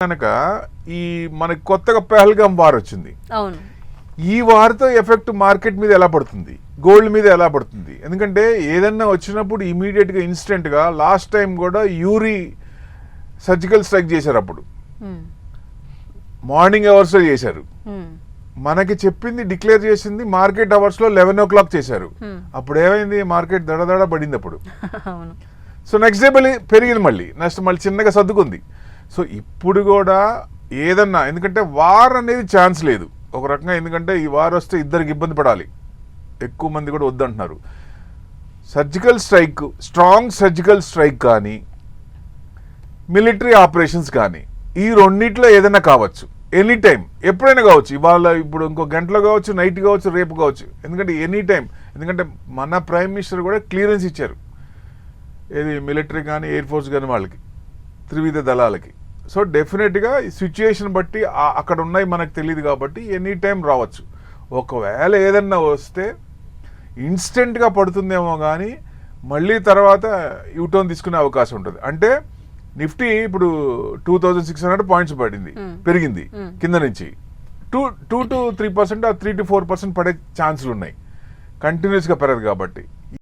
కనుక ఈ మనకి కొత్తగా పెహల్గాం వార్ వచ్చింది. అవును. ఈ వార్తో ఎఫెక్ట్ మార్కెట్ మీద ఎలా పడుతుంది, గోల్డ్ మీద ఎలా పడుతుంది? ఎందుకంటే ఏదన్నా వచ్చినప్పుడు ఇమీడియట్గా ఇన్స్టెంట్గా లాస్ట్ టైం కూడా యూరి సర్జికల్ స్ట్రైక్ చేశారు. అప్పుడు మార్నింగ్ అవర్స్లో చేశారు. మనకి చెప్పింది డిక్లేర్ చేసింది మార్కెట్ అవర్స్లో 11 o'clock చేశారు. అప్పుడు ఏమైంది, మార్కెట్ దడదడ పడింది అప్పుడు. సో నెక్స్ట్ డే పెరిగింది, మళ్ళీ మళ్ళీ చిన్నగా సర్దుకుంది. సో ఇప్పుడు కూడా ఏదన్నా, ఎందుకంటే వార్ అనేది ఛాన్స్ లేదు ఒక రకంగా. ఎందుకంటే ఈ వార్ వస్తే ఇద్దరికి ఇబ్బంది పడాలి, ఎక్కువ మంది కూడా వద్దంటున్నారు. Surgical strike, strong surgical strike కానీ మిలిటరీ ఆపరేషన్స్ కానీ ఈ రెండిట్లో ఏదైనా కావచ్చు, ఎనీ టైం, ఎప్పుడైనా కావచ్చు. ఇవాళ ఇప్పుడు ఇంకో గంటలో కావచ్చు, నైట్ కావచ్చు, రేపు కావచ్చు. ఎందుకంటే ఎనీ టైం, ఎందుకంటే మన ప్రైమ్ మినిస్టర్ కూడా క్లియరెన్స్ ఇచ్చారు, ఏది మిలిటరీ కానీ ఎయిర్ ఫోర్స్ కానీ వాళ్ళకి, త్రివిధ దళాలకి. సో డెఫినెట్గా ఈ సిచ్యుయేషన్ బట్టి అక్కడ ఉన్నాయి మనకు తెలియదు కాబట్టి ఎనీ టైం రావచ్చు. ఒకవేళ ఏదన్నా వస్తే ఇన్స్టెంట్గా పడుతుందేమో కానీ మళ్ళీ తర్వాత యూటర్న్ తీసుకునే అవకాశం ఉంటుంది. అంటే నిఫ్టీ ఇప్పుడు 2600 పాయింట్స్ పడింది, పెరిగింది కింద నుంచి 2 to 3%, 3 to 4% పడే ఛాన్సులు ఉన్నాయి, కంటిన్యూస్గా పెరగదు కాబట్టి.